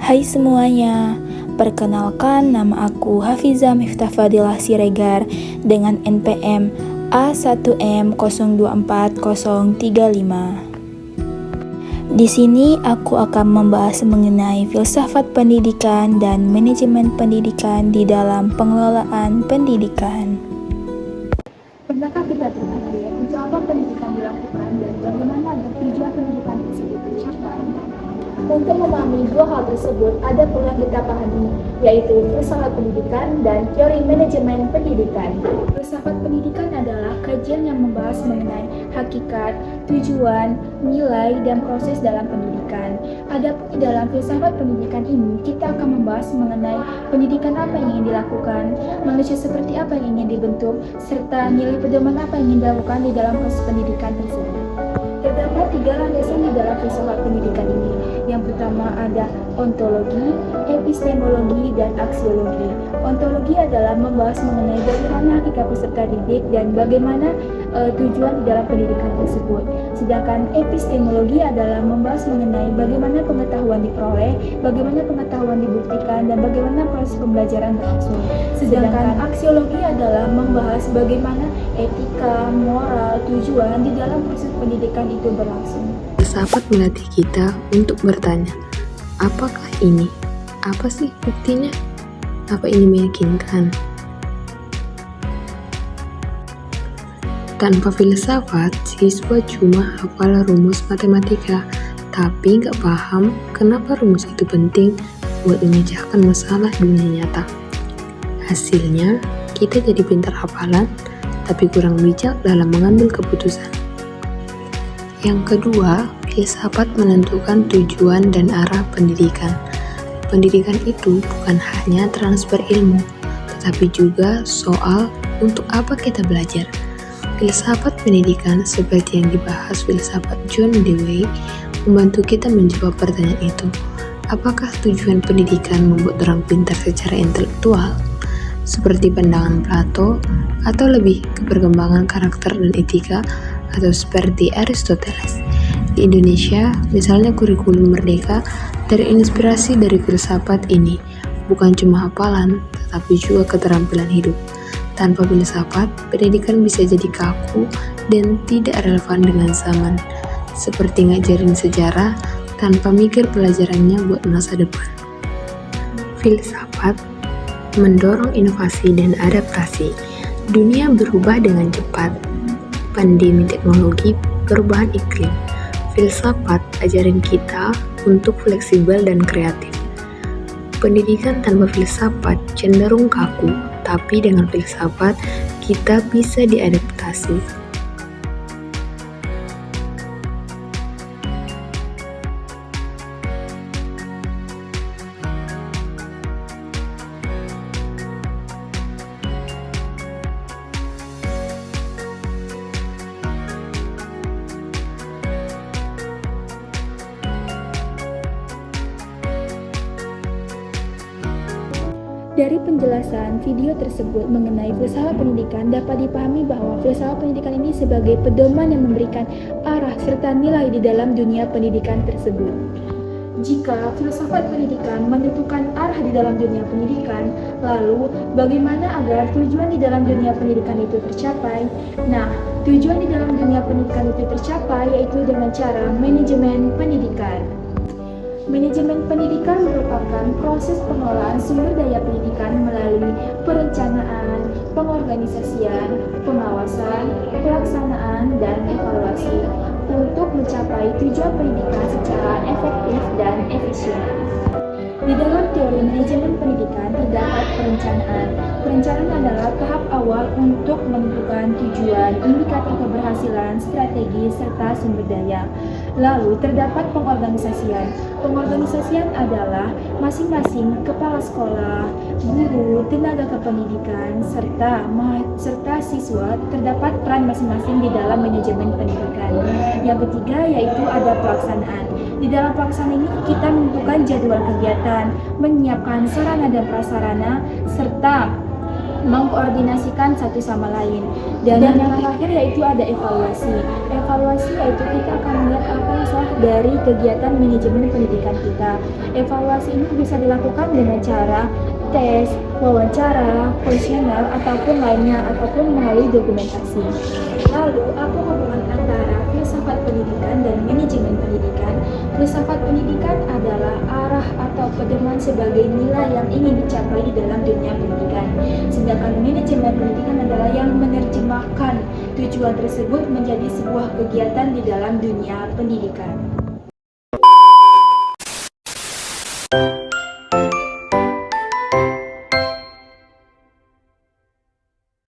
Hai semuanya, perkenalkan nama aku Hafiza Miftah Fadilah Siregar dengan NPM A1M024035. Di sini aku akan membahas mengenai filsafat pendidikan dan manajemen pendidikan di dalam pengelolaan pendidikan. Pernahkah kita terpikir untuk apa pendidikan dilakukan dan bagaimana agar tujuan pendidikan tersebut tercapai? Untuk memahami dua hal tersebut, ada perlu yang kita pahami, yaitu filsafat pendidikan dan teori manajemen pendidikan. Filsafat pendidikan adalah kajian yang membahas mengenai hakikat, tujuan, nilai, dan proses dalam pendidikan. Adapun di dalam filsafat pendidikan ini, kita akan membahas mengenai pendidikan apa yang ingin dilakukan, manusia seperti apa yang ingin dibentuk, serta nilai pedoman apa yang ingin dilakukan di dalam proses pendidikan tersebut. Terdapat tiga landasan di dalam filsafat pendidikan ini. Yang pertama ada ontologi, epistemologi, dan aksiologi. Ontologi adalah membahas mengenai bagaimana hakikat peserta didik dan bagaimana tujuan di dalam pendidikan tersebut. Sedangkan epistemologi adalah membahas mengenai bagaimana pengetahuan diperoleh, bagaimana pengetahuan dibuktikan, dan bagaimana proses pembelajaran berlangsung. Sedangkan aksiologi adalah membahas bagaimana etika, moral, tujuan di dalam proses pendidikan itu berlangsung. Filsafat melatih kita untuk bertanya, apakah ini? Apa sih buktinya? Apa ini meyakinkan? Tanpa filsafat, siswa cuma hafal rumus matematika, tapi nggak paham kenapa rumus itu penting buat memecahkan masalah dunia nyata. Hasilnya, kita jadi pintar hafalan, tapi kurang bijak dalam mengambil keputusan. Yang kedua, filsafat menentukan tujuan dan arah pendidikan. Pendidikan itu bukan hanya transfer ilmu, tetapi juga soal untuk apa kita belajar. Filsafat pendidikan seperti yang dibahas filsafat John Dewey membantu kita menjawab pertanyaan itu. Apakah tujuan pendidikan membuat orang pintar secara intelektual, seperti pandangan Plato, atau lebih ke perkembangan karakter dan etika, atau seperti Aristoteles? Di Indonesia, misalnya kurikulum Merdeka terinspirasi dari filsafat ini, bukan cuma hafalan, tetapi juga keterampilan hidup. Tanpa filsafat, pendidikan bisa jadi kaku dan tidak relevan dengan zaman, seperti ngajarin sejarah tanpa mikir pelajarannya buat masa depan. Filsafat mendorong inovasi dan adaptasi. Dunia berubah dengan cepat. Pandemi teknologi, perubahan iklim. Filsafat ajarin kita untuk fleksibel dan kreatif. Pendidikan tanpa filsafat cenderung kaku, tapi dengan filsafat kita bisa diadaptasi. Dari penjelasan video tersebut mengenai filsafat pendidikan, dapat dipahami bahwa filsafat pendidikan ini sebagai pedoman yang memberikan arah serta nilai di dalam dunia pendidikan tersebut. Jika filsafat pendidikan menentukan arah di dalam dunia pendidikan, lalu bagaimana agar tujuan di dalam dunia pendidikan itu tercapai? Nah, tujuan di dalam dunia pendidikan itu tercapai yaitu dengan cara manajemen pendidikan. Manajemen pendidikan merupakan proses pengelolaan sumber daya pendidikan melalui perencanaan, pengorganisasian, pengawasan, pelaksanaan, dan evaluasi untuk mencapai tujuan pendidikan secara efektif dan efisien. Di dalam teori manajemen pendidikan terdapat perencanaan. Perencanaan adalah tahap awal untuk menentukan tujuan, indikator keberhasilan, strategi, serta sumber daya. Lalu terdapat pengorganisasian. Pengorganisasian adalah masing-masing kepala sekolah, guru, tenaga kependidikan, serta siswa terdapat peran masing-masing di dalam manajemen pendidikan. Yang ketiga yaitu ada pelaksanaan. Di dalam pelaksanaan ini kita menentukan jadwal kegiatan, menyiapkan sarana dan prasarana, serta mengkoordinasikan satu sama lain. Dan yang terakhir yaitu ada evaluasi. Evaluasi yaitu kita akan melihat apa yang salah dari kegiatan manajemen pendidikan kita. Evaluasi ini bisa dilakukan dengan cara tes, wawancara, kuesioner, ataupun lainnya, ataupun melalui dokumentasi. Lalu, apa hubungan antara filsafat pendidikan dan manajemen pendidikan? Filsafat pendidikan adalah arah atau pedoman sebagai nilai yang ingin dicapai di dalam dunia pendidikan. Sedangkan manajemen pendidikan adalah yang menerjemahkan tujuan tersebut menjadi sebuah kegiatan di dalam dunia pendidikan.